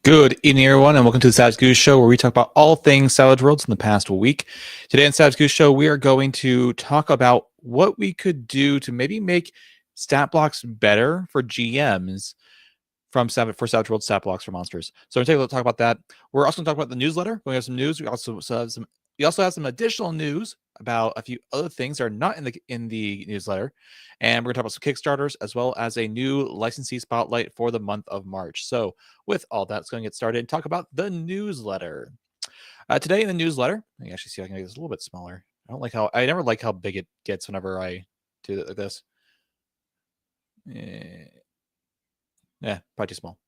Good evening, everyone, and welcome to the Savage Goose Show, where we talk about all things Savage Worlds in the past week. Today on Savage Goose Show, we are going to talk about what we could do to maybe make stat blocks better for GMs for Savage Worlds stat blocks for monsters. So we're going to talk about that. We're also going to talk about the newsletter. We have some news. We also have some additional news about a few other things that are not in the newsletter. And we're going to talk about some Kickstarters, as well as a new licensee spotlight for the month of March. So with all that, let's go and get started and talk about the newsletter. Today in the newsletter, let me actually see if I can make this a little bit smaller. I never like how big it gets whenever I do it like this. Yeah, probably too small.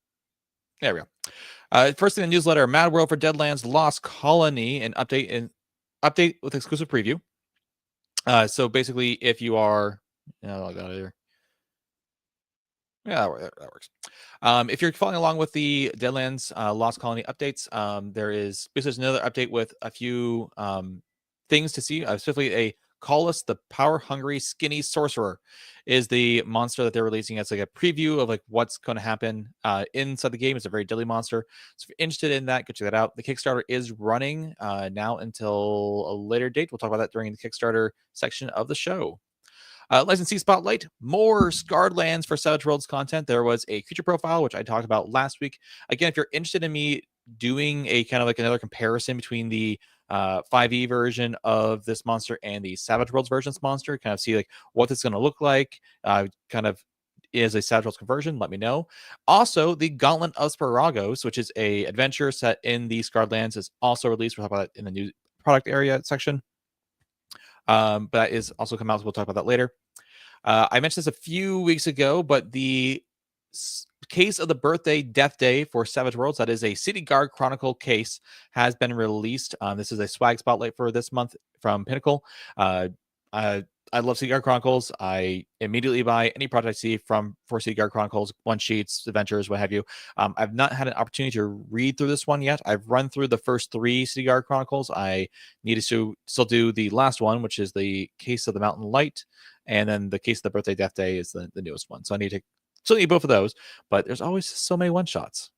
There we go. First thing in the newsletter, Mad World for Deadlands Lost Colony, an update with exclusive preview. So basically, if you are, like that either. Yeah, that works. If you're following along with the Deadlands Lost Colony updates, there's another update with a few things to see. Specifically, a Callus, the power-hungry, skinny sorcerer, is the monster that they're releasing. It's like a preview of like what's going to happen inside the game. It's a very deadly monster. So if you're interested in that, go check that out. The Kickstarter is running now until a later date. We'll talk about that during the Kickstarter section of the show. Licensee Spotlight, more Scarred Lands for Savage Worlds content. There was a creature profile, which I talked about last week. Again, if you're interested in me doing a kind of like another comparison between the 5e version of this monster and the Savage Worlds version of this monster, kind of see like what it's going to look like, kind of is a Savage Worlds conversion, let me know. Also, the Gauntlet of Spiragos, which is a adventure set in the Scarred Lands, is also released. We'll talk about it in the new product area section. But that is also come out, so we'll talk about that later. I mentioned this a few weeks ago, but the case of the birthday death day for Savage Worlds, that is a City Guard Chronicle case, has been released. This is a swag spotlight for this month from Pinnacle. I love City Guard Chronicles. I immediately buy any product I see for City Guard Chronicles, one sheets, adventures, what have you. I've not had an opportunity to read through this one yet. I've run through the first 3 City Guard Chronicles. I need to still do the last one, which is the Case of the Mountain Light, and then the Case of the Birthday Death Day is the newest one. So I still need both of those, but there's always so many one-shots.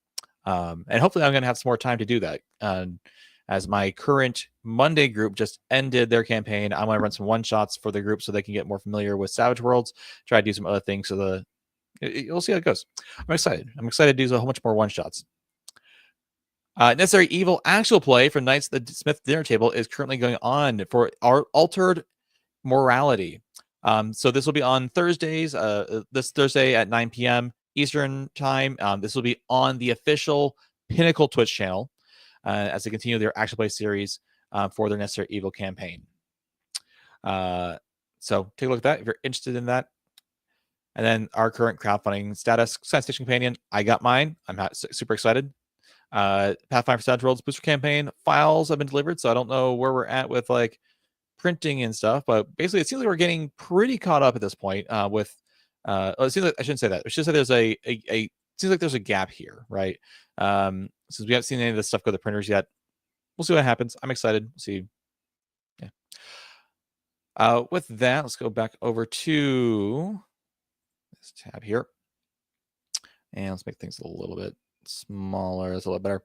And hopefully I'm going to have some more time to do that. As my current Monday group just ended their campaign, I'm going to run some one-shots for the group so they can get more familiar with Savage Worlds, try to do some other things. So you'll see how it goes. I'm excited. I'm excited to do a whole bunch more one-shots. Necessary Evil actual play for Knights of the Smith Dinner Table is currently going on for our Altered Morality. So this will be on Thursdays, this Thursday at 9 p.m. Eastern time. This will be on the official Pinnacle Twitch channel as they continue their actual play series for their Necessary Evil campaign. So take a look at that if you're interested in that. And then our current crowdfunding status, Science Fiction Companion, I got mine. I'm super excited. Pathfinder for Savage Worlds booster campaign files have been delivered, so I don't know where we're at with like printing and stuff, but basically it seems like we're getting pretty caught up at this point with it seems like I shouldn't say that. I should say there's a seems like there's a gap here, right? Since we haven't seen any of this stuff go to printers yet, we'll see what happens. I'm excited. We'll see. Yeah. With that, let's go back over to this tab here. And let's make things a little bit smaller. That's a little better.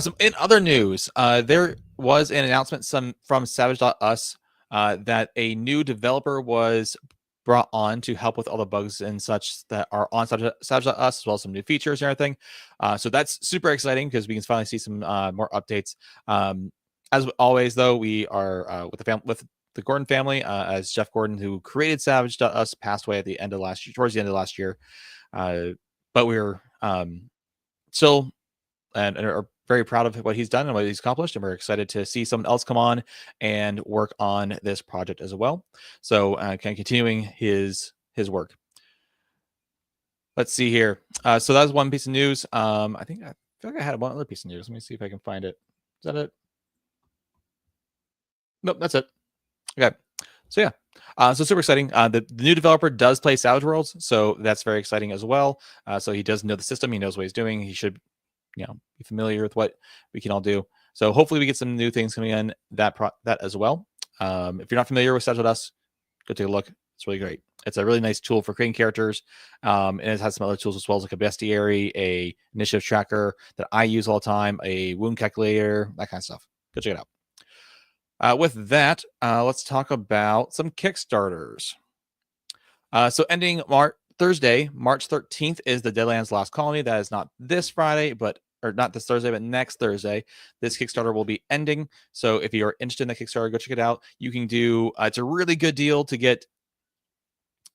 So in other news, there was an announcement from Savage.us that a new developer was brought on to help with all the bugs and such that are on Savage.us, as well as some new features and everything. So that's super exciting because we can finally see some more updates. As always, though, we are with the Gordon family, as Jeff Gordon, who created Savage.us, passed away at the end of last year, towards the end of last year. But we're still and are very proud of what he's done and what he's accomplished, and we're excited to see someone else come on and work on this project as well. So continuing his work. Let's see here. So that was one piece of news. I feel like I had one other piece of news. Let me see if I can find it. Is that it? Nope, that's it. Okay. So yeah, so super exciting. The new developer does play Savage Worlds, so that's very exciting as well. So he does know the system. He knows what he's doing. He should, be familiar with what we can all do. So hopefully we get some new things coming in that as well. If you're not familiar with Savage.us, go take a look. It's really great. It's a really nice tool for creating characters, and it has some other tools as well, like a bestiary, a initiative tracker that I use all the time, a wound calculator, that kind of stuff. Go check it out. With that, let's talk about some Kickstarters. So ending Thursday, March 13th is the Deadlands Lost Colony. That is not this Friday, or not this Thursday, but next Thursday. This Kickstarter will be ending. So if you're interested in the Kickstarter, go check it out. You can do, it's a really good deal to get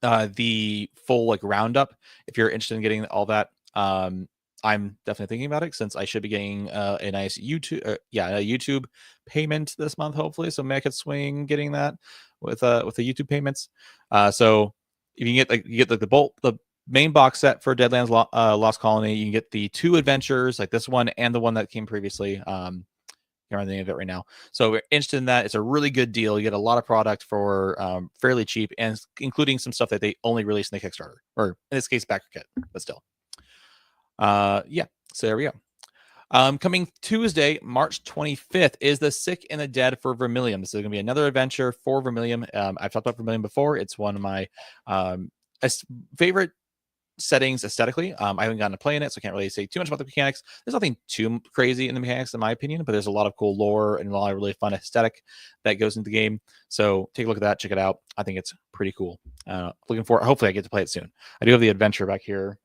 the full roundup. If you're interested in getting all that, I'm definitely thinking about it since I should be getting a nice YouTube payment this month, hopefully. So maybe I could swing getting that with the YouTube payments. So if you get the main box set for Deadlands Lost Colony, you can get the 2 adventures, like this one and the one that came previously. Can't remember the name of it right now. So if you're interested in that, it's a really good deal. You get a lot of product for fairly cheap, and including some stuff that they only released in the Kickstarter, or in this case, backer kit, but still. Yeah, so there we go. Coming Tuesday, March 25th, is the Sick and the Dead for Vermilium. This is going to be another adventure for Vermilium. I've talked about Vermilium before. It's one of my favorite settings aesthetically. I haven't gotten to play in it, so I can't really say too much about the mechanics. There's nothing too crazy in the mechanics, in my opinion, but there's a lot of cool lore and a lot of really fun aesthetic that goes into the game. So take a look at that, check it out. I think it's pretty cool. Looking forward. Hopefully, I get to play it soon. I do have the adventure back here.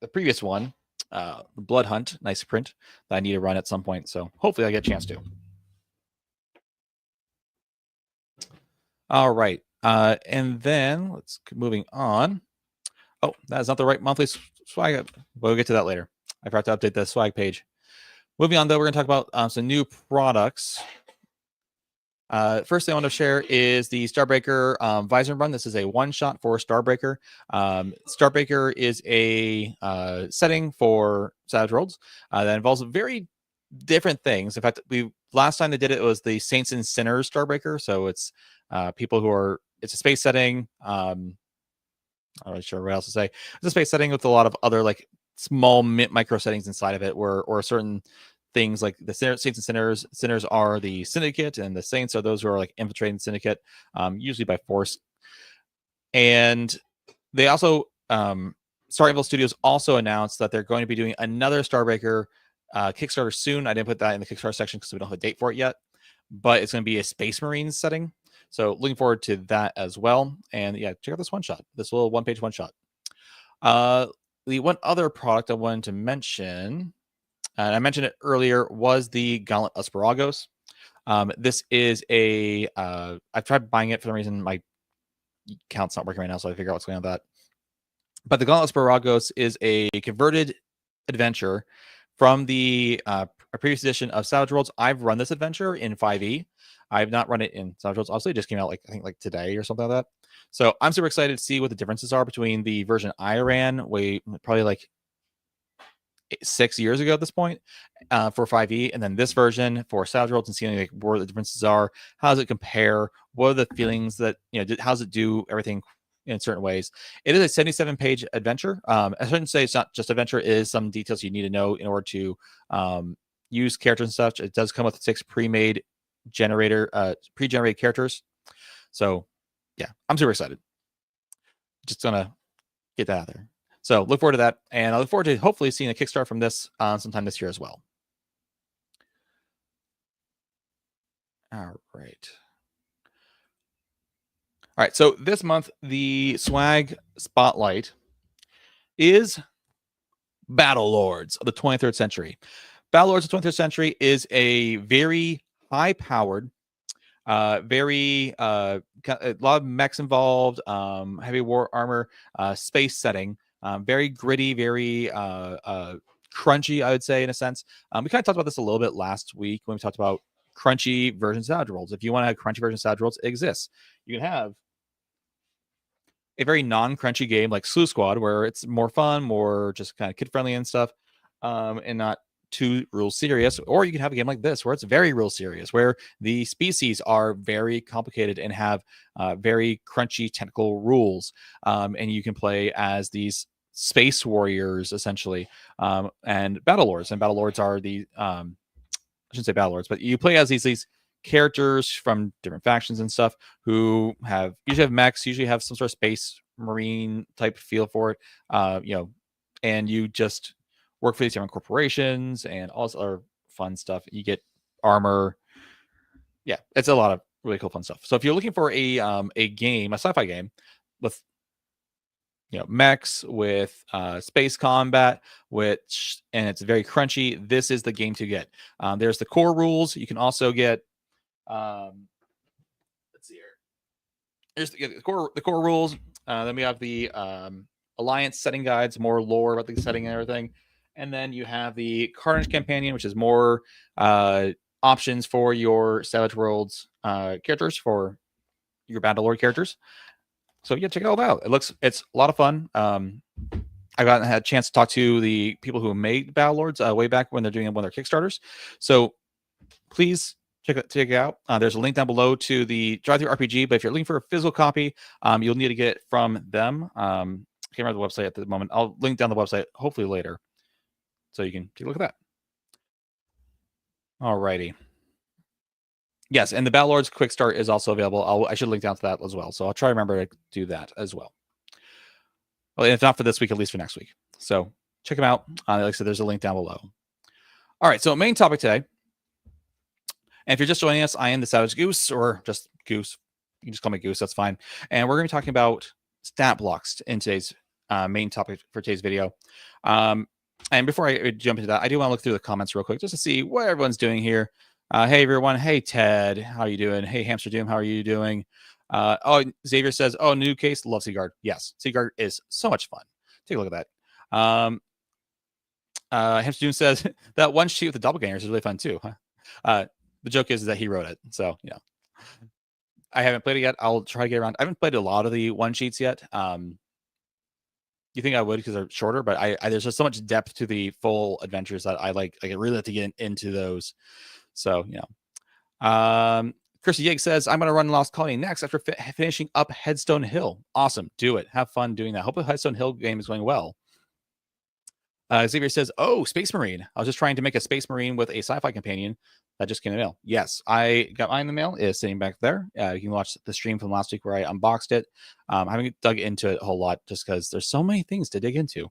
The previous one, the Blood Hunt, nice print that I need to run at some point. So hopefully I get a chance to. All right. And then let's keep moving on. Oh, that is not the right monthly swag. We'll get to that later. I forgot to update the swag page. Moving on, though, we're going to talk about some new products. First thing I want to share is the Starbreaker Visor Run. This is a one-shot for Starbreaker. Starbreaker is a setting for Savage Worlds that involves very different things. In fact, last time they did it was the Saints and Sinners Starbreaker. So it's people who are, it's a space setting. I'm not really sure what else to say. It's a space setting with a lot of other small micro settings inside of it, or certain things like the Saints and Sinners. Sinners are the Syndicate, and the Saints are those who are infiltrating the Syndicate, usually by force. And they also, Star Evil Studios also announced that they're going to be doing another Starbreaker Kickstarter soon. I didn't put that in the Kickstarter section because we don't have a date for it yet, but it's going to be a Space Marines setting. So looking forward to that as well. And yeah, check out this one shot, this little one-page one shot. The one other product I wanted to mention, and I mentioned it earlier, was the Gauntlet of Spiragos. This is a, I've tried buying it for some reason. My account's not working right now, so I figure out what's going on with that. But the Gauntlet of Spiragos is a converted adventure from the previous edition of Savage Worlds. I've run this adventure in 5e. I've not run it in Savage Worlds. Obviously, it just came out I think today or something like that. So I'm super excited to see what the differences are between the version I ran, probably 6 years ago at this point for 5e, and then this version for Savage Worlds, and seeing like where the differences are. How does it compare? What are the feelings that how does it do everything in certain ways? It is a 77-page adventure. I shouldn't say it's not just adventure. It is some details you need to know in order to use characters and such. It does come with 6 pre-generated characters. So yeah, I'm super excited. Just gonna get that out there. So look forward to that, and I look forward to hopefully seeing a Kickstarter from this sometime this year as well. All right. All right, so this month, the swag spotlight is Battlelords of the 23rd century. Battlelords of the 23rd century is a very high-powered, very a lot of mechs involved, heavy war armor, space setting, very gritty, very crunchy, I would say, in a sense. We kind of talked about this a little bit last week when we talked about crunchy versions of Savage Worlds. If you want to have crunchy versions of Savage Worlds, it exists. You can have a very non-crunchy game like Slew Squad, where it's more fun, more just kind of kid-friendly and stuff, and not too rule serious. Or you can have a game like this, where it's very rule serious, where the species are very complicated and have very crunchy technical rules, and you can play as these space warriors, essentially, and Battlelords. And Battlelords are the I shouldn't say Battlelords, but you play as these characters from different factions and stuff who usually have mechs, usually have some sort of space marine type feel for it, and you just work for these different corporations and all this other fun stuff. You get armor. Yeah, it's a lot of really cool fun stuff. So if you're looking for a sci-fi game with mechs, with space combat, and it's very crunchy, this is the game to get. There's the core rules. You can also get let's see here. Here's the core rules. Then we have the alliance setting guides, more lore about the setting and everything. And then you have the Carnage Companion, which is more options for your Savage Worlds characters, for your Battlelord characters. So yeah, check it all out. It's a lot of fun. I've had a chance to talk to the people who made Battlelords way back when they're doing one of their Kickstarters. So please check it out. There's a link down below to the DTRPG, but if you're looking for a physical copy, you'll need to get it from them. I can't remember the website at the moment. I'll link down the website hopefully later, so you can take a look at that. Alrighty. Yes, and the Battlelords Quick Start is also available. I should link down to that as well, so I'll try to remember to do that as well. Well, if not for this week, at least for next week. So check them out. Like I said, there's a link down below. All right, so main topic today. And if you're just joining us, I am the Savage Goose, or just Goose. You can just call me Goose. That's fine. And we're going to be talking about stat blocks in today's main topic for today's video. And before I jump into that, I do want to look through the comments real quick just to see what everyone's doing here. Hey, everyone. Hey, Ted. How are you doing? Hey, Hamster Doom. How are you doing? Xavier says, oh, new case. Love Seaguard. Yes, Seaguard is so much fun. Take a look at that. Hamster Doom says, that one sheet with the doppelgangers is really fun, too. The joke is that he wrote it. So, I haven't played it yet. I'll try to get around. I haven't played a lot of the one sheets yet. You think I would because they're shorter, but I there's just so much depth to the full adventures that I really like to get into those. So, Chrissy Yig says, I'm going to run Lost Colony next after finishing up Headstone Hill. Awesome. Do it. Have fun doing that. Hope the Headstone Hill game is going well. Xavier says, oh, Space Marine. I was just trying to make a Space Marine with a sci-fi companion. That just came in the mail. Yes, I got mine in the mail. It's sitting back there. You can watch the stream from last week where I unboxed it. I haven't dug into it a whole lot just because there's so many things to dig into.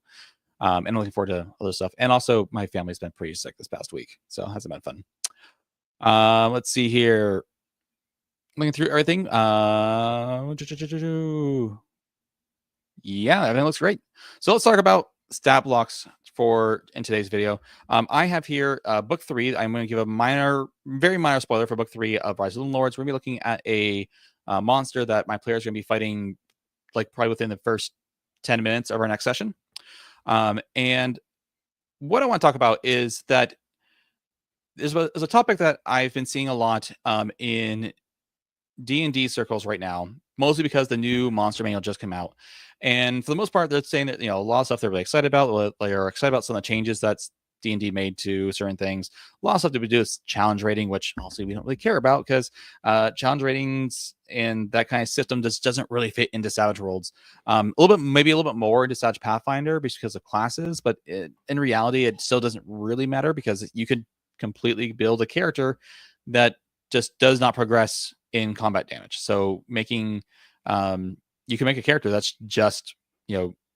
And I'm looking forward to other stuff. And also, my family's been pretty sick this past week, so it hasn't been fun. Let's see here. Looking through everything. Yeah, everything looks great. So let's talk about stat blocks in today's video. I have here book 3. I'm going to give a very minor spoiler for book 3 of Rise of the Lords. We're going to be looking at a monster that my players are going to be fighting probably within the first 10 minutes of our next session. And what I want to talk about is that there's a topic that I've been seeing a lot in D&D circles right now, mostly because the new monster manual just came out. And for the most part, they're saying that, a lot of stuff they're really excited about. They are excited about some of the changes that's D&D made to certain things. A lot of stuff to do with challenge rating, which also we don't really care about because challenge ratings and that kind of system just doesn't really fit into Savage Worlds. Maybe a little bit more into Savage Pathfinder because of classes, but in reality, it still doesn't really matter because you could completely build a character that just does not progress in combat damage. So making you can make a character that's just,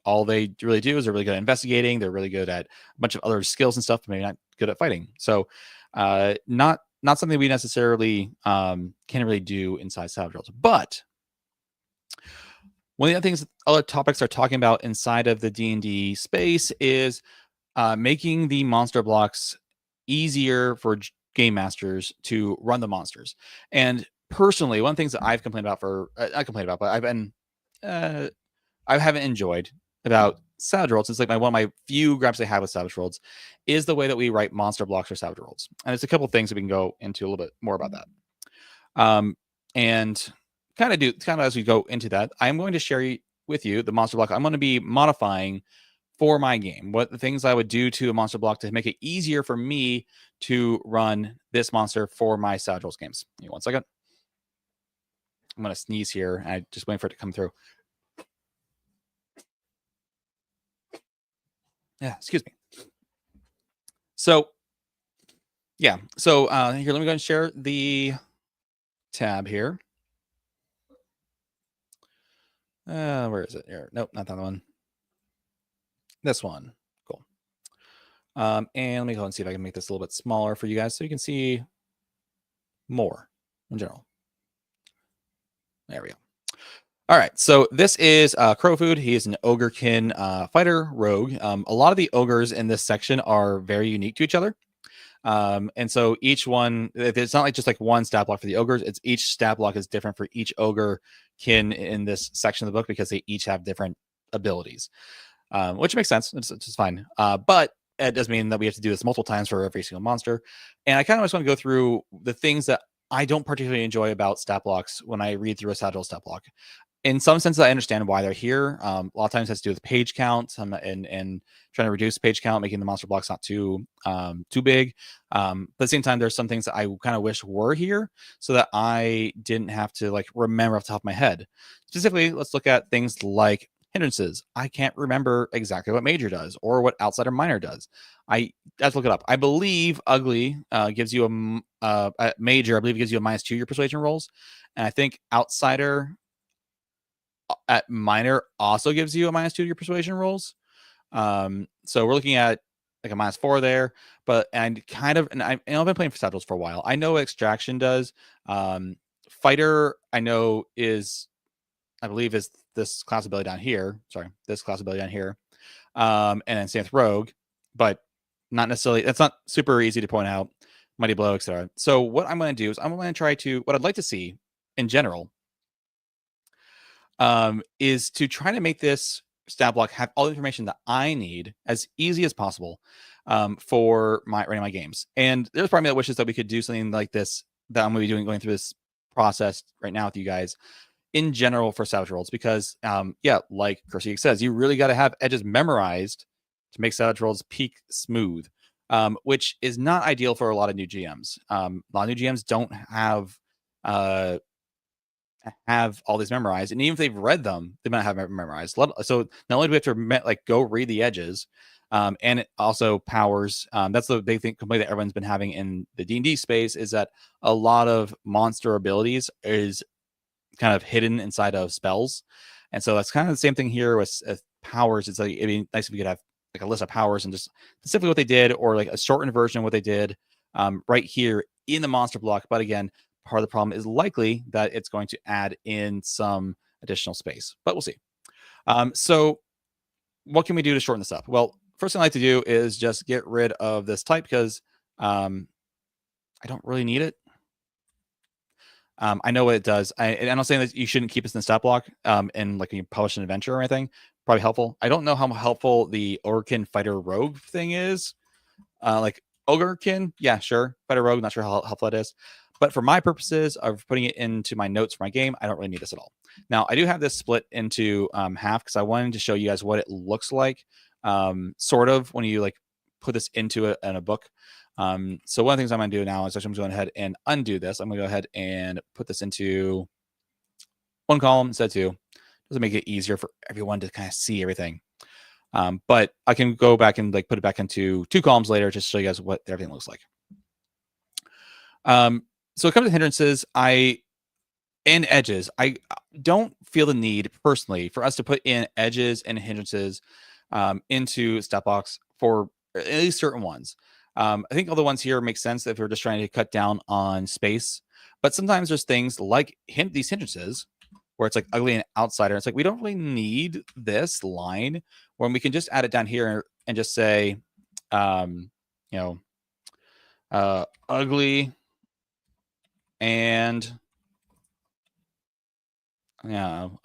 all they really do is they're really good at investigating. They're really good at a bunch of other skills and stuff, but maybe not good at fighting. So not something we necessarily can really do inside Savage Worlds. But one of the things other topics are talking about inside of the D&D space is making the monster blocks easier for game masters to run the monsters. And personally, one of the things that I've complained about but I haven't enjoyed about Savage Worlds. It's like one of my few gripes I have with Savage Worlds is the way that we write monster blocks for Savage Worlds. And there's a couple of things that we can go into a little bit more about that. And kind of as we go into that, I'm going to share with you the monster block I'm going to be modifying for my game. What the things I would do to a monster block to make it easier for me to run this monster for my Savage Worlds games. Give me 1 second. I'm going to sneeze here. I just waiting for it to come through. Yeah, excuse me. So, yeah. So here, let me go and share the tab here. Where is it? Here. Nope, not that one. This one. Cool. And let me go and see if I can make this a little bit smaller for you guys so you can see more in general. There we go. All right, so this is Crowfood. He is an ogrekin fighter rogue. A lot of the ogres in this section are very unique to each other. And so each one, it's not like just like one stat block for the ogres. It's each stat block is different for each ogre kin in this section of the book because they each have different abilities, which makes sense. It's fine. But it does mean that we have to do this multiple times for every single monster. And I kind of just want to go through the things that I don't particularly enjoy about stat blocks when I read through a Savage stat block. In some senses, I understand why they're here. A lot of times it has to do with page count and trying to reduce page count, making the monster blocks not too big. But at the same time, there's some things that I kind of wish were here so that I didn't have to like remember off the top of my head. Specifically, let's look at things like hindrances. I can't remember exactly what major does or what outsider minor does. I have to look it up. I believe ugly gives you a major. I believe it gives you a -2 your persuasion rolls, and I think outsider at minor also gives you a -2 to your persuasion rolls. So we're looking at like a -4 there, but I've been playing for Savage for a while. I know what extraction does. Fighter, I know I believe is this class ability down here. Sorry, this class ability down here. And then same with rogue, but not necessarily, that's not super easy to point out. Mighty blow, etc. So what I'm going to do is I'm going to try to, what I'd like to see in general is to try to make this stat block have all the information that I need as easy as possible for running my games. And there's part of me that wishes that we could do something like this that I'm going to be going through this process right now with you guys in general for Savage Worlds, because like Kirsty says, you really got to have edges memorized to make Savage Worlds peak smooth, which is not ideal for a lot of new GMs. A lot of new GMs don't have all these memorized, and even if they've read them, they might not have memorized. So not only do we have to go read the edges, and it also powers. That's the big complaint that everyone's been having in the D&D space, is that a lot of monster abilities is kind of hidden inside of spells, and so that's kind of the same thing here with powers. It's like it'd be nice if we could have like a list of powers and just specifically what they did, or like a shortened version of what they did right here in the monster block. But again, part of the problem is likely that it's going to add in some additional space, but we'll see. So what can we do to shorten this up? Well, first thing I like to do is just get rid of this type because I don't really need it. I know what it does. And I'm not saying that you shouldn't keep this in the stat block and like when you publish an adventure or anything. Probably helpful. I don't know how helpful the Ogrekin Fighter Rogue thing is. Like Ogrekin, yeah, sure. Fighter Rogue, not sure how helpful that is. But for my purposes of putting it into my notes for my game, I don't really need this at all. Now, I do have this split into half because I wanted to show you guys what it looks like, sort of, when you like put this into in a book. So one of the things I'm going to do now is actually I'm going ahead and undo this. I'm going to go ahead and put this into one column instead of two. Doesn't make it easier for everyone to kind of see everything. But I can go back and like put it back into 2 columns later just to show you guys what everything looks like. So it comes to hindrances and edges. I don't feel the need personally for us to put in edges and hindrances into stat blocks for at least certain ones. I think all the ones here make sense if we're just trying to cut down on space. But sometimes there's things like these hindrances where it's like ugly and outsider. It's like we don't really need this line when we can just add it down here and just say, ugly and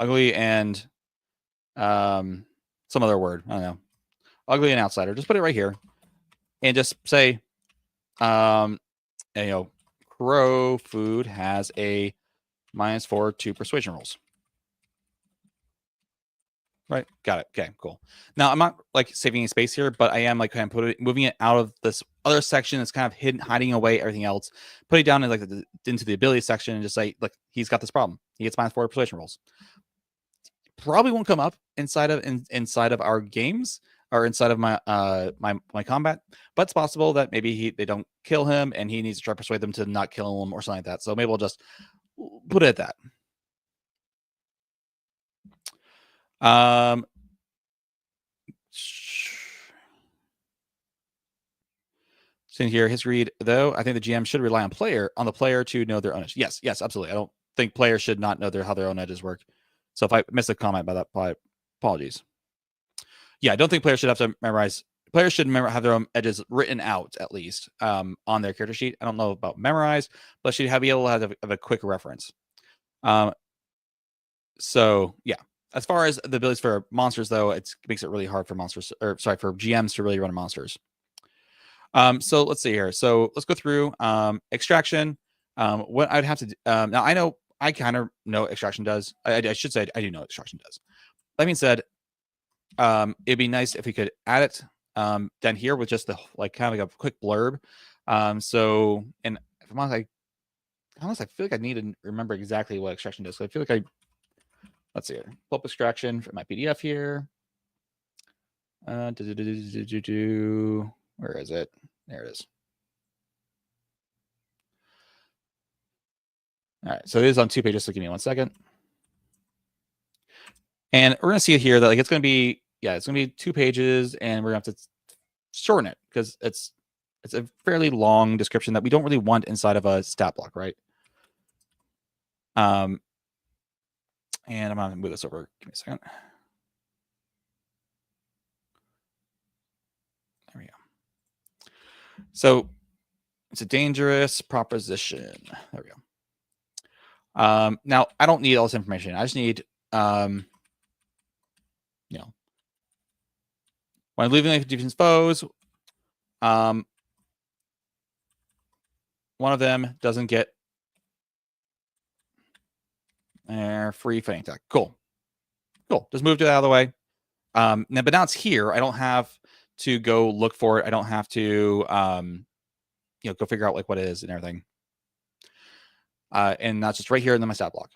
ugly and some other word. I don't know. Ugly and outsider. Just put it right here and just say, crow food has a -4 to persuasion rolls. Right. Got it. Okay, cool. Now I'm not like saving any space here, but I am like kind of moving it out of this other section that's kind of hiding away everything else. Put it down in like into the ability section and just say, look, he's got this problem. He gets -4 persuasion rolls. Probably won't come up inside of our games or inside of my my combat, but it's possible that maybe they don't kill him and he needs to try to persuade them to not kill him or something like that. So maybe we'll just put it at that. So in here, his read, though, I think the GM should rely on the player to know their own edges. Yes, absolutely. I don't think players should not know how their own edges work. So if I missed a comment by that, apologies. Yeah, I don't think players should have to memorize. Players should have their own edges written out, at least, on their character sheet. I don't know about memorize, but should be able to have a quick reference. So, yeah. As far as the abilities for monsters, though, it makes it really hard for for GMs to really run monsters. So let's see here. So let's go through extraction. What I'd have to do, now I know I kind of know what extraction does. I should say I do know what extraction does. That being said, it'd be nice if we could add it down here with just the kind of like a quick blurb. So, and if I'm honest, I feel like I need to remember exactly what extraction does. So I feel like let's see here. Pull up extraction for my PDF here. Where is it? There it is. All right, so it is on 2 pages, so give me 1 second. And we're going to see here that it's going to be, it's going to be 2 pages, and we're going to have to shorten it because it's a fairly long description that we don't really want inside of a stat block, right? And I'm going to move this over. Give me a second. There we go. So it's a dangerous proposition. There we go. Now I don't need all this information. I just need, when leaving life defense foes, one of them doesn't get free fighting attack. Cool. Just move it out of the way. Now, but now it's here. I don't have to go look for it. I don't have to, go figure out what it is and everything. And that's just right here in my stat block.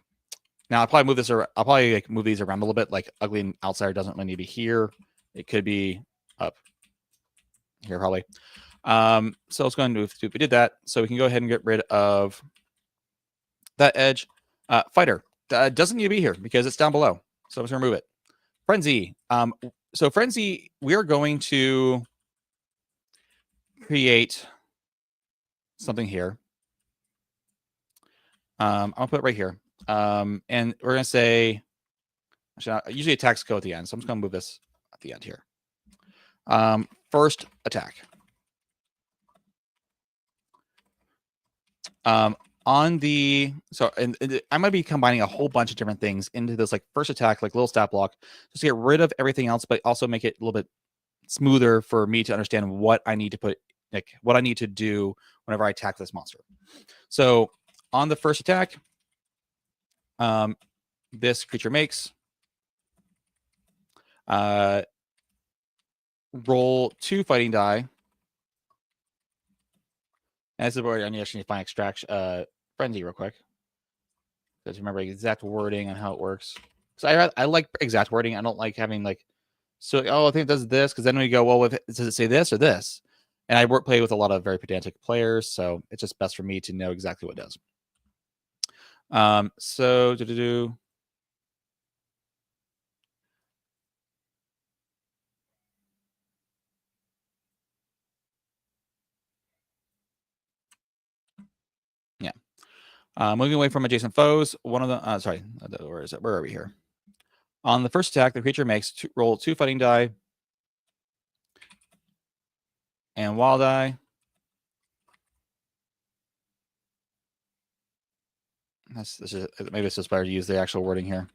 Now I'll probably move this, or I'll probably move these around a little bit. Like ugly and outsider doesn't really need to be here. It could be up here probably. So let's go ahead and move. We did that, so we can go ahead and get rid of that edge. Fighter doesn't need to be here because it's down below. So I'm just gonna remove it. Frenzy. So Frenzy, we are going to create something here. I'll put it right here. And we're going to say, usually attacks go at the end. So I'm just going to move this at the end here. First attack. And I might be combining a whole bunch of different things into this first attack, little stat block, just to get rid of everything else, but also make it a little bit smoother for me to understand what I need to put, what I need to do whenever I attack this monster. So on the first attack, this creature makes roll 2 fighting die. And this is where I need to find extraction frenzy real quick. Just remember exact wording on how it works. So I like exact wording. I don't like having like, so I think it does this, because then we go, well, does it say this or this? And I play with a lot of very pedantic players, so it's just best for me to know exactly what it does. So yeah. Moving away from adjacent foes, one of the sorry, where is it? Where are we here? On the first attack, the creature makes roll 2 fighting die and wild die. Maybe it's just better to use the actual wording here.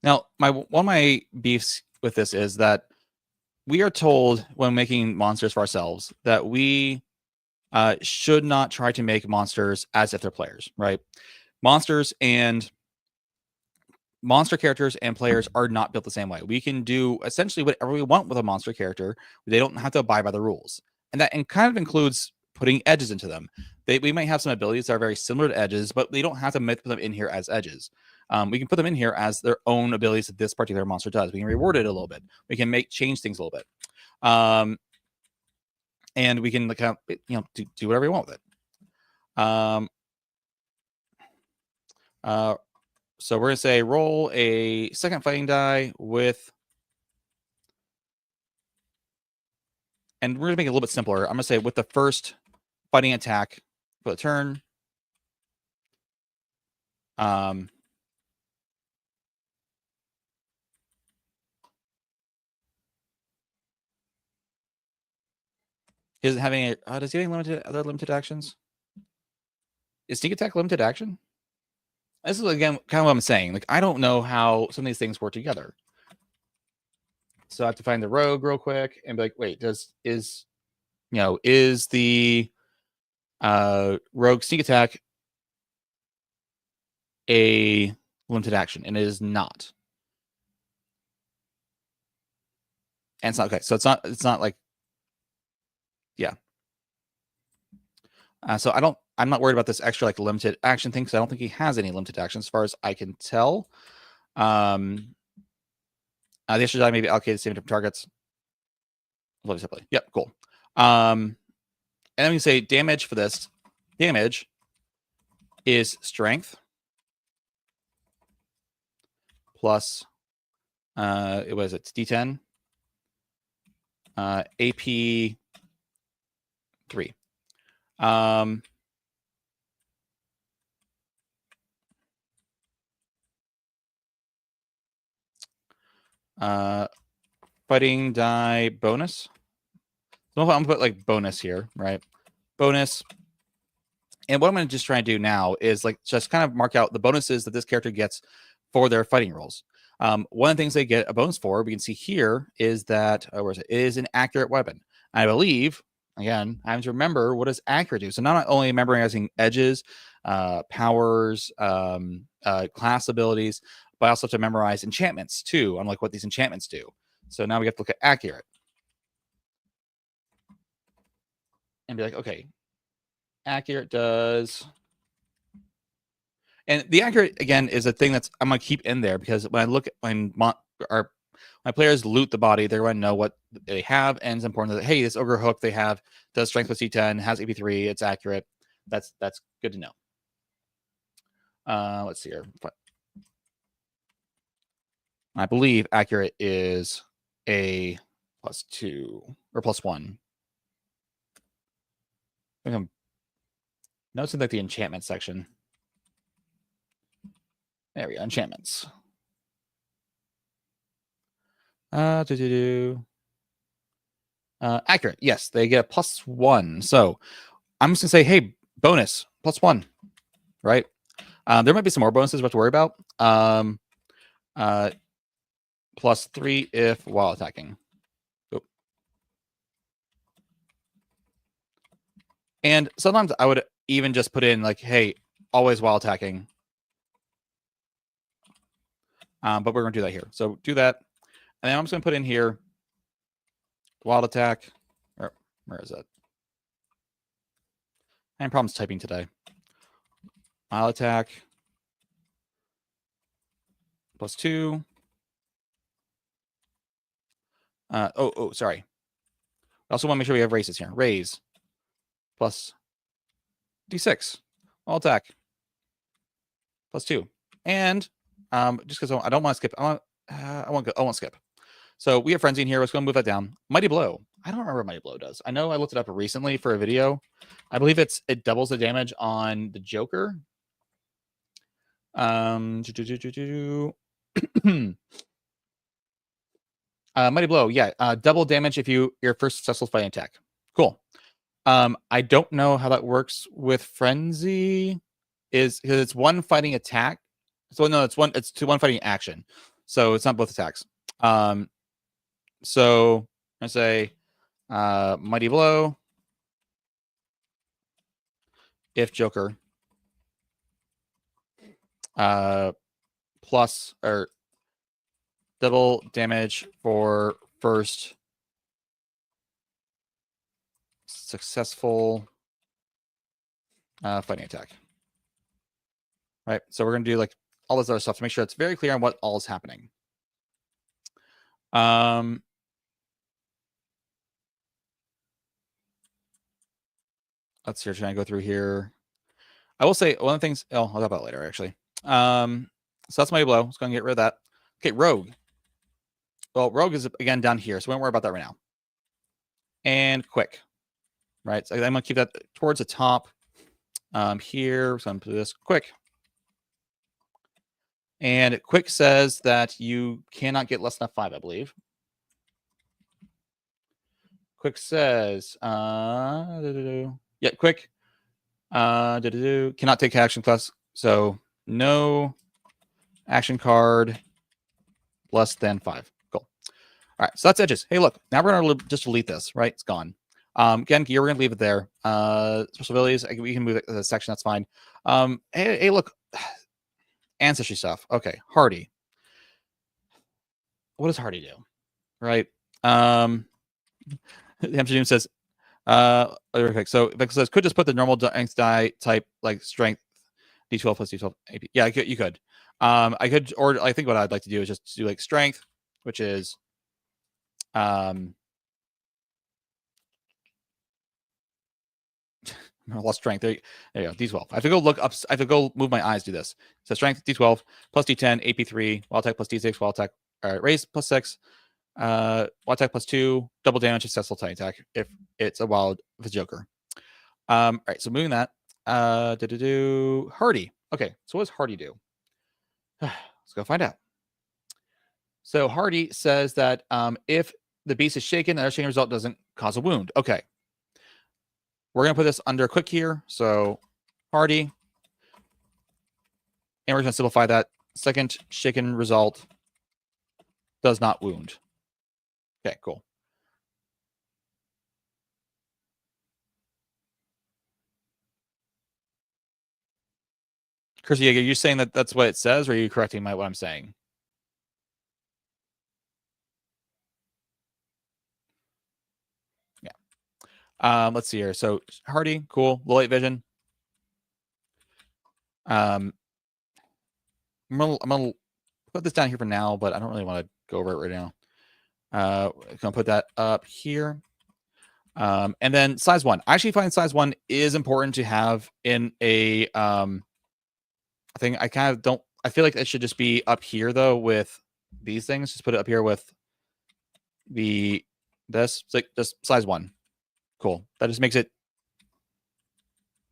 Now, one of my beefs with this is that we are told when making monsters for ourselves that we should not try to make monsters as if they're players, right? Monster characters and players are not built the same way. We can do essentially whatever we want with a monster character. They don't have to abide by the rules. And that kind of includes putting edges into them. We might have some abilities that are very similar to edges, but they don't have to put them in here as edges. We can put them in here as their own abilities that this particular monster does. We can reward it a little bit. We can change things a little bit. And we can do whatever we want with it. So we're going to say roll a second fighting die with, and we're going to make it a little bit simpler. I'm going to say with the first fighting attack for the turn. Is it having does he have any other limited actions? Is sneak attack limited action? This is again kind of what I'm saying. Like, I don't know how some of these things work together. So I have to find the rogue real quick and be like, wait, is the rogue sneak attack a limited action? And it is not. And it's not okay. So it's not like, yeah. So I'm not worried about this extra like limited action thing, because I don't think he has any limited actions as far as I can tell. The extra die may be allocated to same different targets. Separately. Yep, cool. And then we say damage for this. Damage is strength plus it was it's D10 AP 3. Fighting die bonus. So I'm going to put like bonus here, right? Bonus. And what I'm going to just try and do now is like just kind of mark out the bonuses that this character gets for their fighting rolls. One of the things they get a bonus for, we can see here, is that where is it? Is an accurate weapon. I believe, again, I have to remember what does accurate do. So not only memorizing edges, powers, class abilities, but I also have to memorize enchantments too, on like what these enchantments do. So now we have to look at accurate and be like, okay, accurate does. And the accurate, again, is a thing that's I'm going to keep in there, because when I look at when my players loot the body, they're going to know what they have. And it's important that, hey, this ogre hook they have does strength plus D10, has AP3, it's accurate. That's good to know. Let's see here. I believe accurate is a +2 or +1. I think I'm noticing like the enchantment section. There we go, enchantments. Accurate, yes, they get a +1. So I'm just gonna say, hey, bonus +1, right? There might be some more bonuses we have to worry about. +3 if while attacking. Oop. And sometimes I would even just put in like, hey, always while attacking. But we're going to do that here. So do that. And then I'm just going to put in here wild attack. Where is it? I have problems typing today. Wild attack. +2. Sorry. I also want to make sure we have races here. Raise plus D6. Wild attack. +2. And just because I don't want to skip, I won't skip. So we have frenzy in here. Let's go and move that down. Mighty Blow. I don't remember what Mighty Blow does. I know I looked it up recently for a video. I believe it doubles the damage on the Joker. Mighty Blow. Yeah. Double damage if your first successful fighting attack. Cool. I don't know how that works with frenzy. Is because it's one fighting attack. So no, it's one fighting action. So it's not both attacks. So I say Mighty Blow if Joker plus or double damage for first successful fighting attack. Right. So we're gonna do like all this other stuff to make sure it's very clear on what all is happening. Let's see. Trying to go through here. I will say one of the things. Oh, I'll talk about it later. Actually. So that's Mighty Blow. Let's go and get rid of that. Okay, Rogue. Well, Rogue is again down here, so we won't worry about that right now. And Quick. Right. So I'm gonna keep that towards the top. Here. So I'm gonna do this Quick. And Quick says that you cannot get less than a 5, I believe. Quick says, yeah, Quick cannot take action class. So no action card less than 5. Cool. All right, so that's edges. Hey, look, now we're gonna just delete this. Right, it's gone. Again, gear, we're gonna leave it there. Special abilities, we can move it to the section. That's fine. Hey, look, ancestry stuff. Okay, Hardy. What does Hardy do? Right. The Hampshire Doom says, perfect. So Vic says, could just put the normal die type like strength D12 plus D12 AP. Yeah, you could. I could, or I think what I'd like to do is just do like strength, which is I lost strength. There you go. D12. I have to go look up. I have to go move my eyes. Do this. So strength D12 plus D10 AP3 wild attack plus D6 wild attack. All right, raise plus 6. Wild attack plus 2. Double damage successful tie attack if it's a wild if it's Joker. All right. So moving that. Hardy. Okay. So what does Hardy do? Let's go find out. So Hardy says that if the beast is shaken, the shaking result doesn't cause a wound. Okay. We're going to put this under quick here. So Hardy. And we're going to simplify that. Second shaken result does not wound. Okay, cool. Kirsty, are you saying that that's what it says, or are you correcting what I'm saying? Yeah. Let's see here. So Hardy, cool. Low light vision. I'm gonna put this down here for now, but I don't really want to go over it right now. Gonna put that up here. And then size 1. I actually find size 1 is important to have in a thing. I kind of don't. I feel like it should just be up here though with these things. Just put it up here with this. It's like just size 1. Cool. That just makes it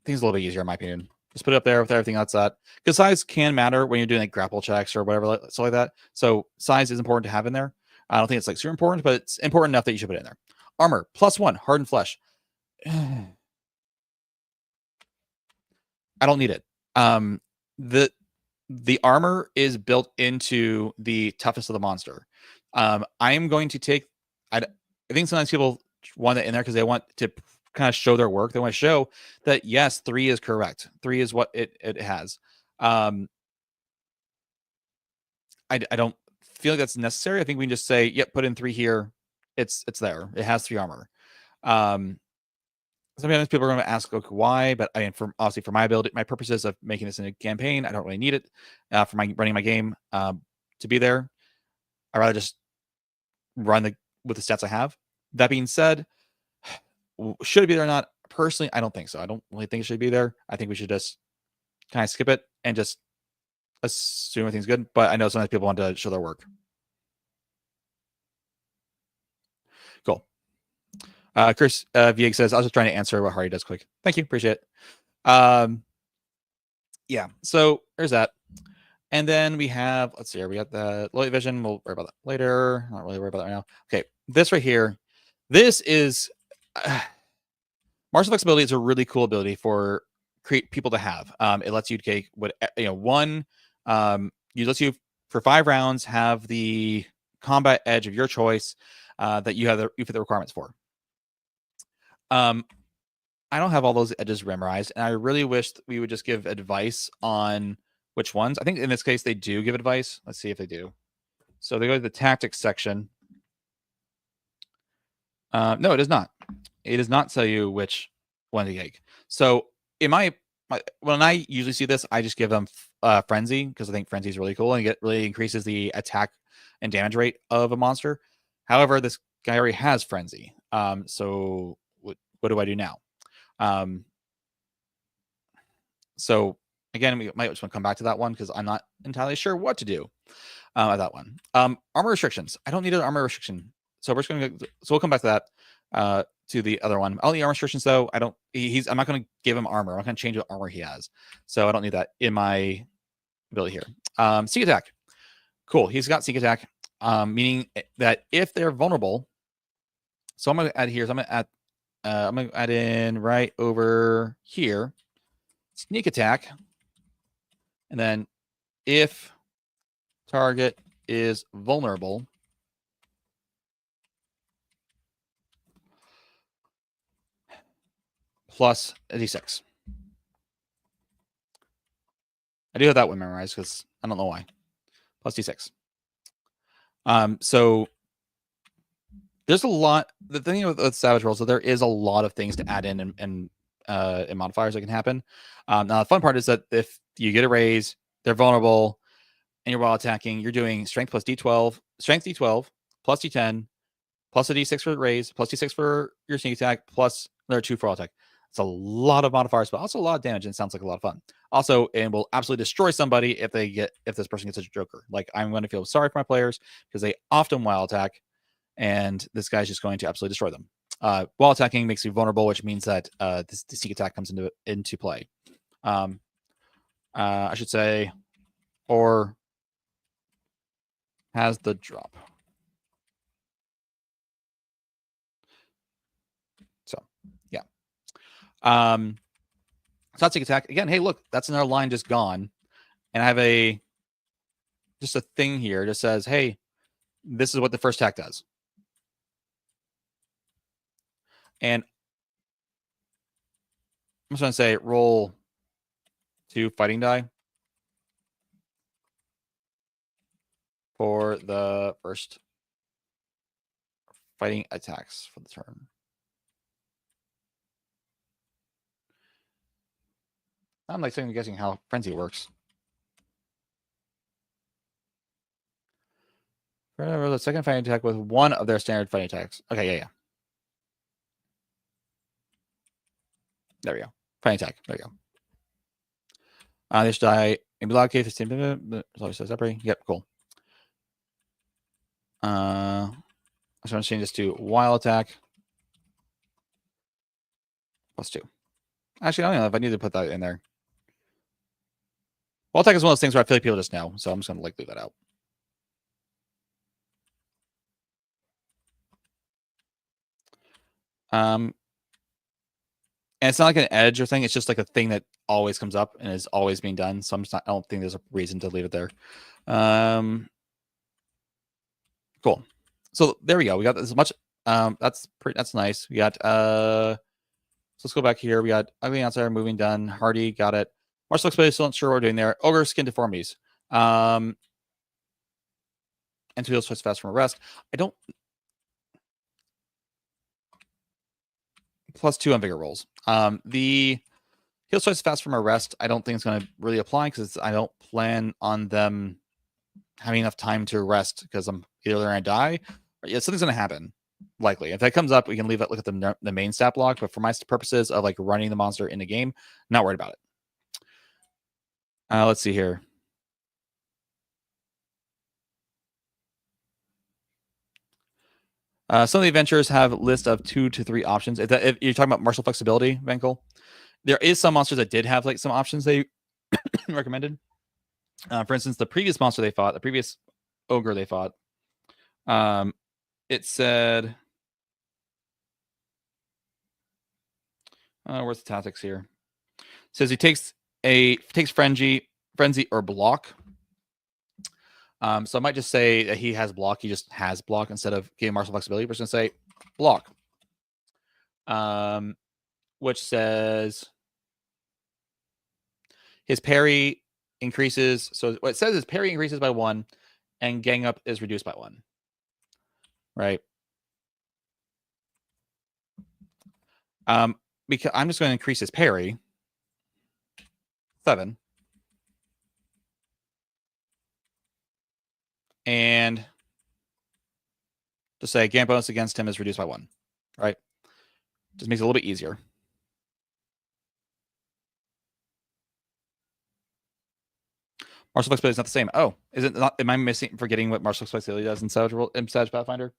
things a little bit easier in my opinion. Just put it up there with everything that's that. Because size can matter when you're doing like grapple checks or whatever, stuff like that. So size is important to have in there. I don't think it's like super important, but it's important enough that you should put it in there. Armor +1, hardened flesh. I don't need it. The armor is built into the toughness of the monster. I'm going to take. I think sometimes people want it in there because they want to kind of show their work. They want to show that yes, 3 is correct. 3 is what it has. I don't feel like that's necessary. I think we can just say, yep, put in 3 here. It's there. It has 3 armor. Sometimes people are going to ask, okay, why? But I mean, obviously for my ability, my purposes of making this in a campaign, I don't really need it for running my game to be there. I'd rather just run with the stats I have. That being said, should it be there or not? Personally, I don't think so. I don't really think it should be there. I think we should just kind of skip it and just assume everything's good. But I know sometimes people want to show their work. Cool. Chris Vieg says, I was just trying to answer what Hardy does quick. Thank you. Appreciate it. Yeah, so there's that. And then we have, let's see here, we got the light vision. We'll worry about that later. Not really worry about that right now. Okay, this right here, this is Martial Flexibility is a really cool ability for people to have. It lets you take what you lets you for 5 rounds have the combat edge of your choice that you fit the requirements for. I don't have all those edges memorized, and I really wish we would just give advice on which ones. I think in this case they do give advice. Let's see if they do. So they go to the tactics section. No, it does not. It does not tell you which one to take. So in when I usually see this, I just give them Frenzy because I think Frenzy is really cool and it really increases the attack and damage rate of a monster. However, this guy already has Frenzy. So what do I do now? So again, we might just want to come back to that one because I'm not entirely sure what to do at that one. Armor restrictions. I don't need an armor restriction. So we're just going to, so we'll come back to that to the other one. I'll need armor restrictions though. I'm not going to give him armor. I'm not going to change what armor he has. So I don't need that in my ability here. Sneak attack. Cool. He's got sneak attack, meaning that if they're vulnerable, so I'm going to add here. So I'm going to add in right over here, sneak attack. And then if target is vulnerable, plus a d6. I do have that one memorized because I don't know why. Plus d6. So there's a lot. The thing with Savage Worlds, so there is a lot of things to add in and modifiers that can happen. Now the fun part is that if you get a raise, they're vulnerable, and you're while attacking, you're doing strength plus d12, strength d12 plus d10 plus a d6 for the raise, plus d6 for your sneak attack, plus another 2 for all attack. It's a lot of modifiers, but also a lot of damage, and it sounds like a lot of fun. Also, it will absolutely destroy somebody if this person gets a Joker. Like, I'm going to feel sorry for my players because they often wild attack, and this guy's just going to absolutely destroy them. Wild attacking makes you vulnerable, which means that the sneak attack comes into play. I should say, or has the drop. So, yeah. So that's sneak attack. Again, hey, look, that's another line just gone. And I have just a thing here that says, hey, this is what the first attack does. And I'm just going to say roll 2 fighting die for the first fighting attacks for the turn. I'm like second guessing how Frenzy works. Roll the second fighting attack with one of their standard fighting attacks. Okay, yeah. There we go. Fighting attack. There we go. This die in block case 15. So separate. Yep, cool. I just want to change this to wild attack plus 2. Actually, I don't know if I need to put that in there. Wild attack is one of those things where I feel like people just know, so I'm just going to leave that out. And it's not like an edge or thing. It's just like a thing that always comes up and is always being done. So I don't think there's a reason to leave it there. Cool. Cool. So there we go. We got as much. That's nice. We got so let's go back here. We got ugly outsider moving done. Hardy got it. Martial flexibility, still not sure what we're doing there. Ogre skin deformities. And to heal switch fast from arrest. I don't. +2 on vigor rolls. The heal switch fast from arrest, I don't think it's going to really apply because I don't plan on them having enough time to rest because I'm either they're going to die or something's going to happen. Likely. If that comes up, we can leave it, look at the main stat block. But for my purposes of like running the monster in the game, not worried about it. Let's see here. Some of the adventures have a list of 2 to 3 options. If you're talking about martial flexibility, Venkel, there is some monsters that did have like some options they recommended. For instance, the previous monster they fought, the previous ogre they fought, it said, where's the tactics here? It says he takes frenzy or block. So I might just say that he has block. He just has block instead of giving martial flexibility. We're just going to say block. Which says his parry increases. So what it says is parry increases by 1 and gang up is reduced by 1. Right. Because I'm just going to increase his parry 7. And to say gang bonus against him is reduced by 1, right? Just makes it a little bit easier. Martial flexibility is not the same. Oh, is it not? Am I forgetting what martial flexibility does in Savage Pathfinder?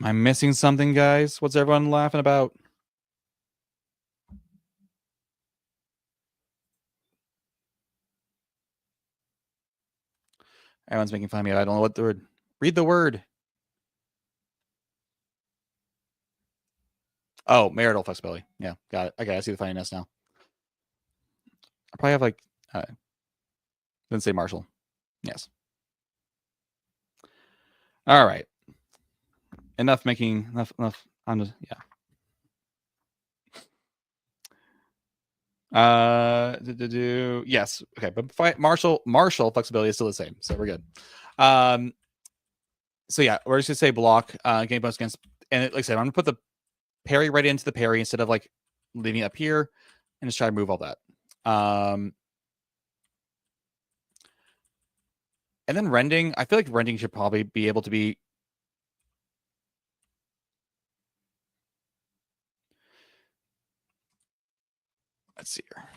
Am I missing something, guys? What's everyone laughing about? Everyone's making fun of me. I don't know what the word. Read the word. Oh, marital flexibility. Yeah, got it. Okay, I see the funniness now. I probably have like, didn't say martial. Yes. All right. Enough. I'm just, yeah. Yes. Okay, but martial flexibility is still the same, so we're good. So yeah, we're just gonna say block, game bonus against, and like I said, I'm gonna put the parry right into the parry instead of like leaving it up here, and just try to move all that. And then rending, I feel like rending should probably be able to be. Let's see here.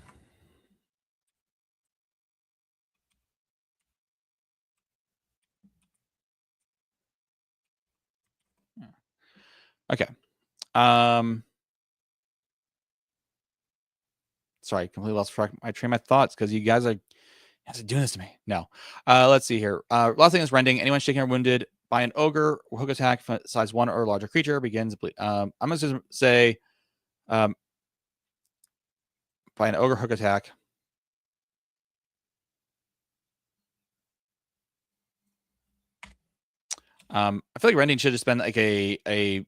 Okay. Sorry, completely lost train of thoughts because you guys are doing this to me. No. Let's see here. Last thing is rending. Anyone shaken or wounded by an ogre or hook attack size 1 or larger creature begins bleed. I'm gonna just say by an ogre hook attack. I feel like rending should have been like a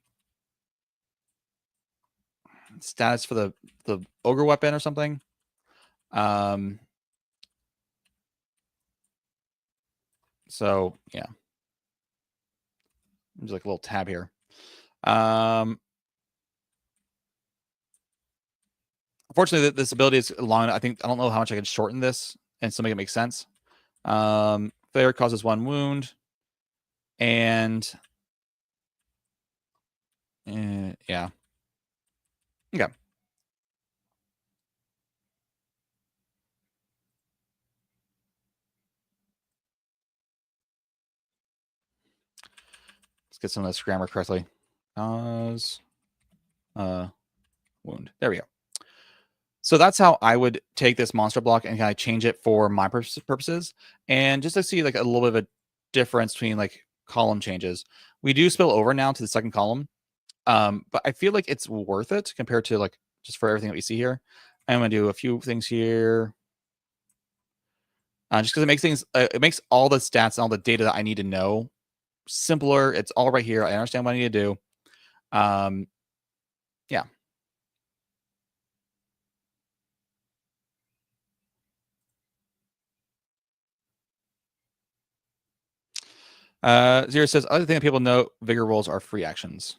status for the ogre weapon or something. So yeah, there's like a little tab here. Unfortunately, this ability is long. I don't know how much I can shorten this and still make it make sense. Failure causes 1 wound, and yeah. Okay. Let's get some of this grammar correctly. Cause wound. There we go. So that's how I would take this monster block and kind of change it for my purposes. And just to see like a little bit of a difference between like column changes. We do spill over now to the second column, but I feel like it's worth it compared to like just for everything that we see here. I'm going to do a few things here. Just because it makes things, it makes all the stats and all the data that I need to know simpler. It's all right here. I understand what I need to do. Yeah. Zero says, other thing that people know, vigor rolls are free actions.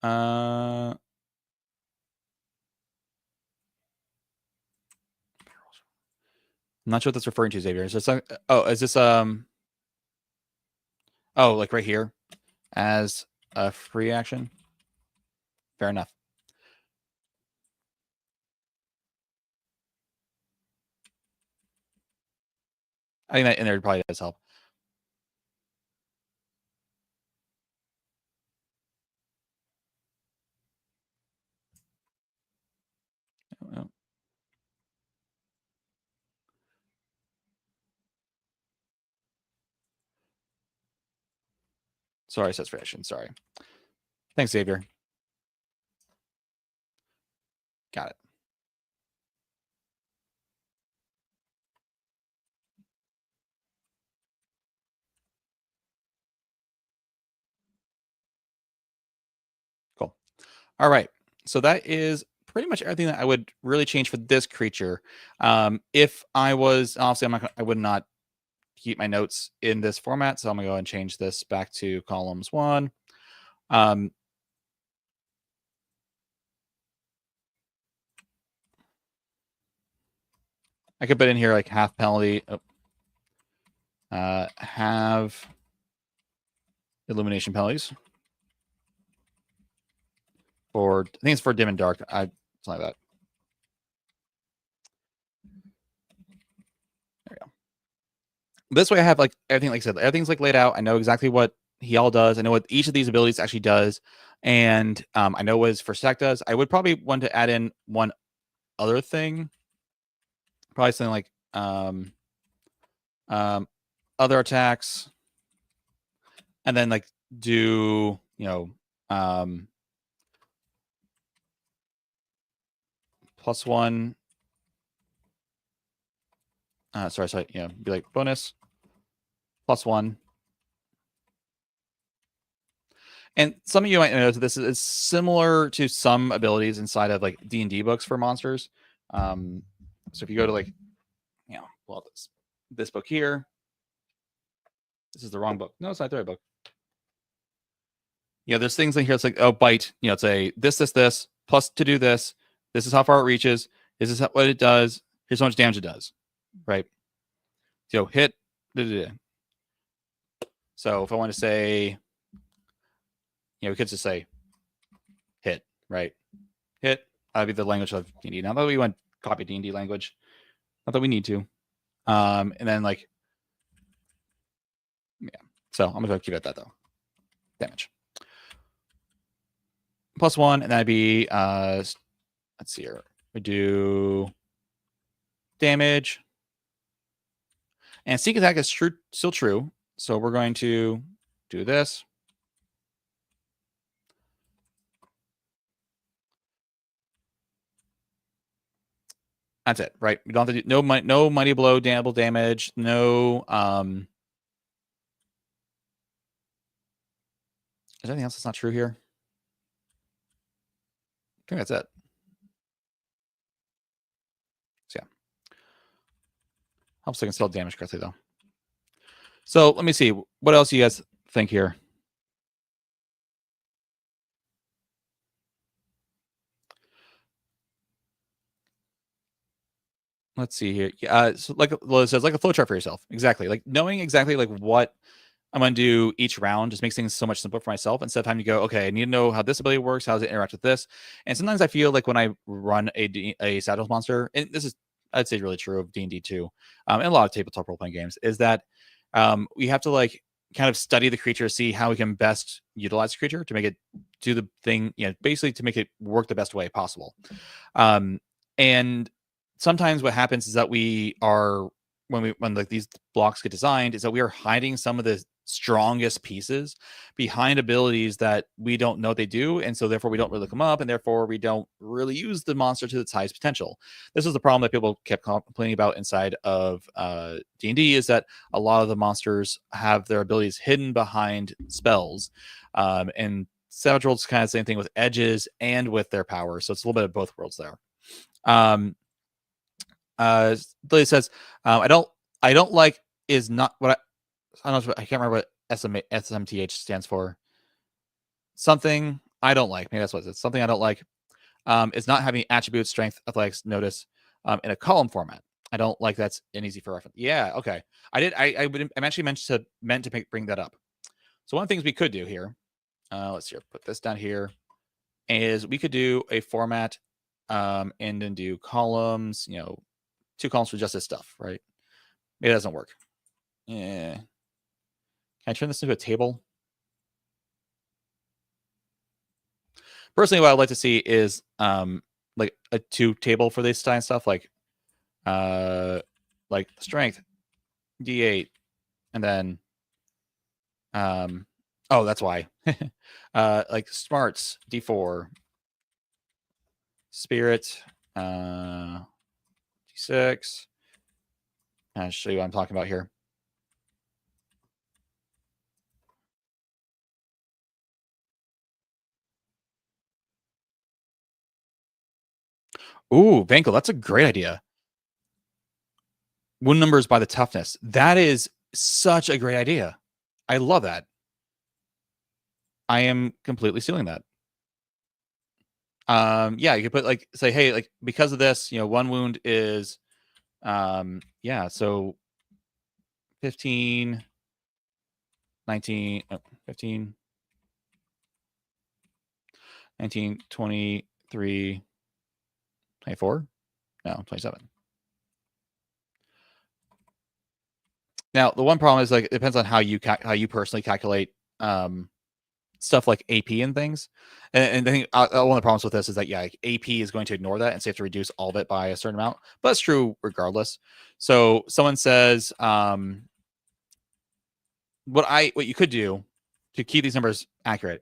I'm not sure what that's referring to, Xavier. Is this is this oh, like right here as a free action? Fair enough. I think that in there probably does help. Oh. Sorry, says free action. Sorry. Thanks, Xavier. Got it. Cool. All right. So that is pretty much everything that I would really change for this creature. If I was, obviously, I would not keep my notes in this format. So I'm going to go and change this back to columns 1. I could put in here like half penalty. Have illumination penalties. For, I think it's for dim and dark. Something like that. There we go. This way I have like everything, like I said, everything's like laid out. I know exactly what he all does. I know what each of these abilities actually does. And I know what his first attack does. I would probably want to add in one other thing. Probably something like other attacks. And then like do, you know, +1. Sorry, you know, be like bonus +1. And some of you might know that this is similar to some abilities inside of like D&D books for monsters. So if you go to like, you know, well, this book here, this is the wrong book. No, it's not the right book. Yeah, there's things in here. It's like, oh, bite. You know, it's a this, plus to do this. This is how far it reaches. This is what it does. Here's how much damage it does. Right. So hit. So if I want to say, you know, we could just say hit, right? Hit. That'd be the language of D&D. Not that we want to copy D&D language. Not that we need to. And then like, yeah. So I'm going to keep it at that though. Damage. +1, and that'd be, let's see here. We do damage. And sneak attack is still true. So we're going to do this. That's it, right? We don't have to do no mighty blow, double damage, no is there anything else that's not true here? I think that's it. So yeah. Helps I can still damage correctly though. So let me see. What else do you guys think here? Let's see here. So like Lola says, like a flowchart for yourself. Exactly. Like knowing exactly like what I'm going to do each round just makes things so much simpler for myself instead of having to go, okay, I need to know how this ability works. How does it interact with this? And sometimes I feel like when I run a Savage monster, and this is, I'd say really true of D&D too, and a lot of tabletop role-playing games, is that we have to like kind of study the creature, see how we can best utilize the creature to make it do the thing, you know, basically to make it work the best way possible. And sometimes what happens is that we are when like these blocks get designed is that we are hiding some of the strongest pieces behind abilities that we don't know they do, and so therefore we don't really look them up, and therefore we don't really use the monster to its highest potential. This is the problem that people kept complaining about inside of D&D, is that a lot of the monsters have their abilities hidden behind spells, and Savage Worlds kind of the same thing with edges and with their power, so it's a little bit of both worlds there. Lily says, I don't like is not what I don't know. I can't remember what SMTH stands for. Something I don't like. Maybe that's what it is. Something I don't like is not having attributes, strength, athletics, notice in a column format. I don't like that's an easy for reference. Yeah, okay. I'm actually meant to bring that up. So one of the things we could do here, let's see, put this down here, is we could do a format and then do columns, 2 columns for just this stuff, right? Maybe it doesn't work. Yeah. Can I turn this into a table? Personally, what I'd like to see is like a 2 table for this kind of stuff, like strength D8, and then oh, that's why. Like smarts D4, spirit D6. I'll show you what I'm talking about here. Ooh, Vankel, that's a great idea. Wound numbers by the toughness. That is such a great idea. I love that. I am completely stealing that. Yeah, you could put like say, hey, like because of this, 1 wound is yeah, so 15, 19, 15, 19, 23, 24, no, 27. Now, the one problem is like it depends on how you personally calculate stuff like AP and things. And I think one of the problems with this is that, yeah, like AP is going to ignore that and say you have to reduce all of it by a certain amount, but it's true regardless. So someone says, what you could do to keep these numbers accurate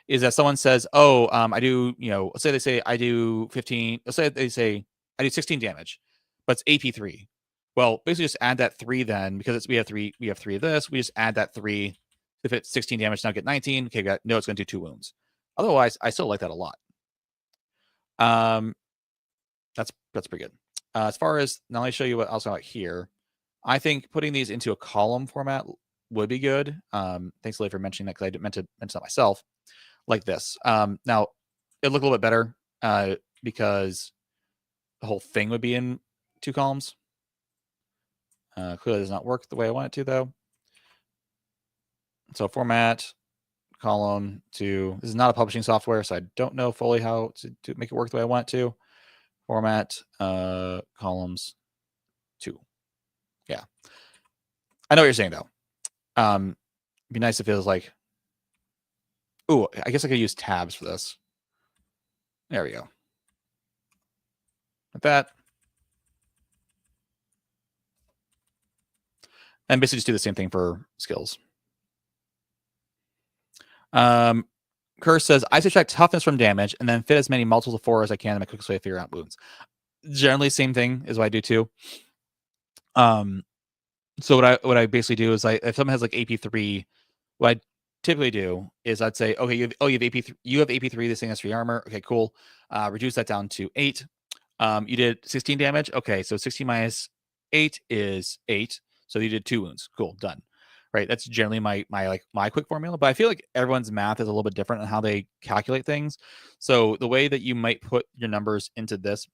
is that someone says, oh, I do, let's say they say I do 15, let's say they say I do 16 damage, but it's AP 3. Well, basically just add that 3 then, because we have 3 of this, we just add that 3. If it's 16 damage, now get 19. Okay, no, it's going to do 2 wounds. Otherwise, I still like that a lot. That's pretty good. As far as, now let me show you what else I like here. I think putting these into a column format would be good. Thanks, Lily, for mentioning that, because I meant to mention that myself. Like this. Now, it'd look a little bit better because the whole thing would be in 2 columns. Clearly does not work the way I want it to, though. So format, column 2. This is not a publishing software, so I don't know fully how to make it work the way I want it to. Format, columns 2. Yeah. I know what you're saying, though. It'd be nice if it was like, ooh, I guess I could use tabs for this. There we go. Like that. And basically just do the same thing for skills. Curse says, I subtract toughness from damage and then fit as many multiples of 4 as I can in my quickest way to figure out wounds. Generally, same thing is what I do too. So what I basically do is if someone has like AP3, what I typically do is I'd say, okay, you have AP3, this thing has 3 armor. Okay, cool. Reduce that down to 8. You did 16 damage. Okay, so 16 minus 8 is 8. So you did 2 wounds. Cool, done. Right, that's generally my quick formula. But I feel like everyone's math is a little bit different on how they calculate things. So the way that you might put your numbers into this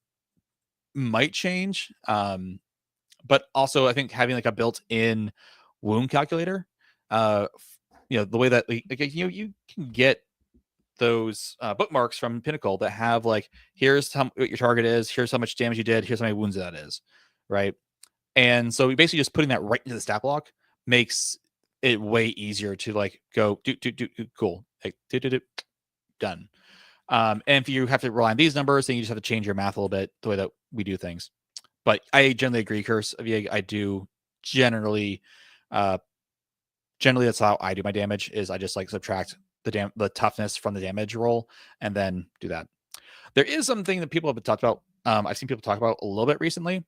might change. But also I think having like a built-in wound calculator, the way that you can get those bookmarks from Pinnacle that have like, here's what your target is, here's how much damage you did, here's how many wounds that is, right? And so we basically just putting that right into the stat block makes it way easier to like go do cool, like done. And if you have to rely on these numbers, then you just have to change your math a little bit the way that we do things. But I generally agree, Curse. I do generally that's how I do my damage. Is I just like subtract the toughness from the damage roll and then do that. There is something that people have talked about. I've seen people talk about a little bit recently.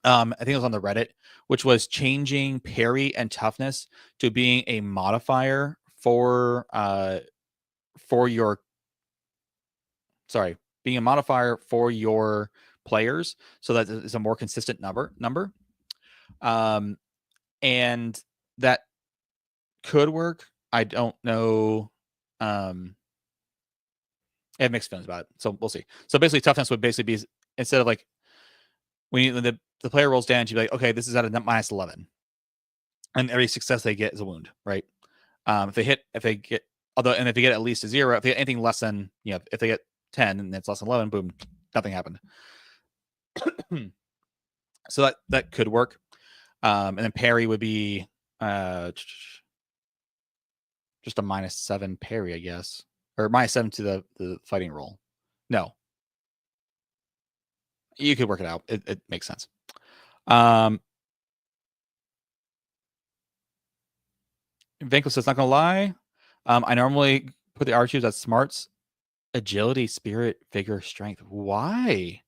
I think it was on the Reddit, which was changing parry and toughness to being a modifier for your being a modifier for your players, so that it's a more consistent number. And that could work. I don't know. I have mixed feelings about it, so we'll see. So basically, toughness would basically be, instead of like when the player rolls damage, you'd be like, okay, this is at a -11, and every success they get is a wound, right? If they get at least a 0, if they get anything less than, if they get 10 and it's less than 11, boom, nothing happened. So that could work. And then parry would be just a -7 parry, I guess, or -7 to the fighting roll. No, you could work it out. It makes sense. Vanko says, not gonna lie, I normally put the archers at smarts, agility, spirit, vigor, strength. Why?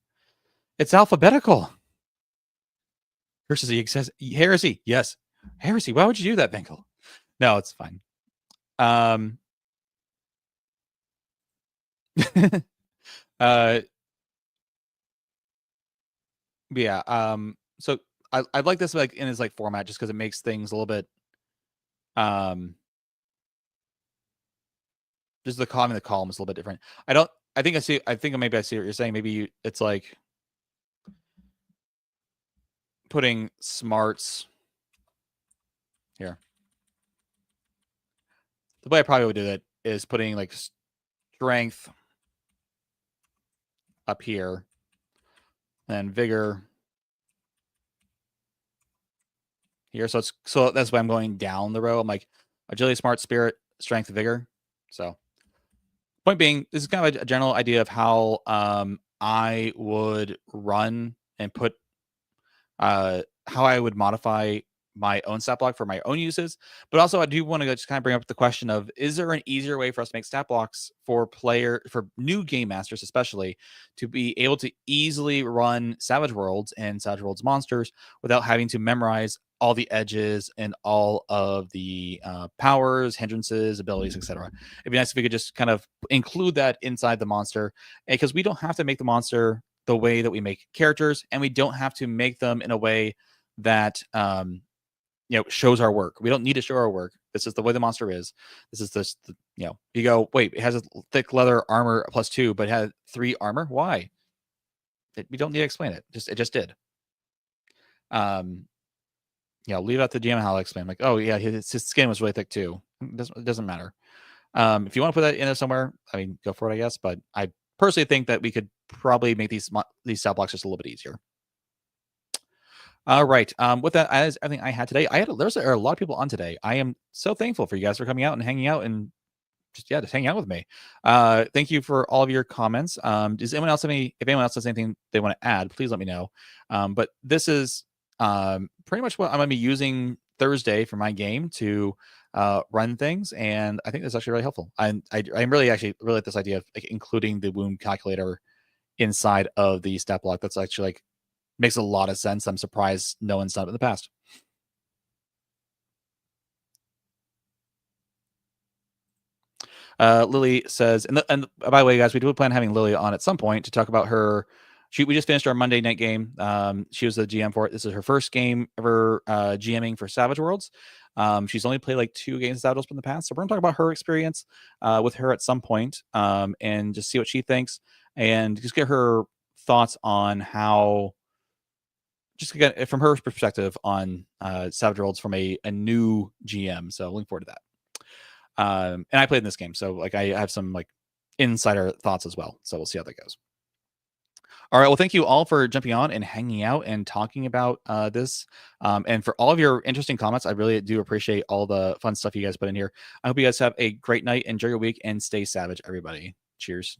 It's alphabetical. Heresy says, heresy. Yes, heresy. Why would you do that, Vanko? No, it's fine. Yeah. So I like this like in his like format just because it makes things a little bit just the column is a little bit different. I think maybe I see what you're saying. Maybe it's like putting smarts here. The way I probably would do that is putting like strength up here and vigor here. So that's why I'm going down the row. I'm like agility, smart, spirit, strength, vigor. So point being, this is kind of a general idea of how I would run and put how I would modify my own stat block for my own uses. But also I do want to just kind of bring up the question of, is there an easier way for us to make stat blocks for new game masters, especially, to be able to easily run Savage Worlds and Savage Worlds monsters without having to memorize all the edges and all of the powers, hindrances, abilities, etc. It'd be nice if we could just kind of include that inside the monster, because we don't have to make the monster the way that we make characters, and we don't have to make them in a way that shows our work. We don't need to show our work. This is the way the monster is. This is you go, wait, it has a thick leather armor +2, but it had 3 armor. Why? We don't need to explain it. It just did. Leave out the GM how I explain. Like, oh yeah, his skin was really thick too. It doesn't matter. If you want to put that in there somewhere, I mean, go for it, I guess. But I personally think that we could probably make these stat blocks just a little bit easier. All right. With that, as everything I had today, there's a lot of people on today. I am so thankful for you guys for coming out and hanging out and just hanging out with me. Thank you for all of your comments. Does anyone else if anyone else has anything they want to add, please let me know. But this is pretty much what I'm going to be using Thursday for my game to run things, and I think that's actually really helpful. I'm really like this idea of like including the wound calculator inside of the stat block. That's actually like makes a lot of sense. I'm surprised no one's done it in the past. Lily says, and by the way, guys, we do plan on having Lily on at some point to talk about her. We just finished our Monday night game. She was the GM for it. This is her first game ever GMing for Savage Worlds. She's only played like 2 games of Savage Worlds in the past, so we're gonna talk about her experience with her at some point, and just see what she thinks, and just get her thoughts on how, just get from her perspective on Savage Worlds from a new GM. So looking forward to that. And I played in this game, so like I have some like insider thoughts as well. So we'll see how that goes. All right. Well, thank you all for jumping on and hanging out and talking about this. And for all of your interesting comments, I really do appreciate all the fun stuff you guys put in here. I hope you guys have a great night. Enjoy your week and stay savage, everybody. Cheers.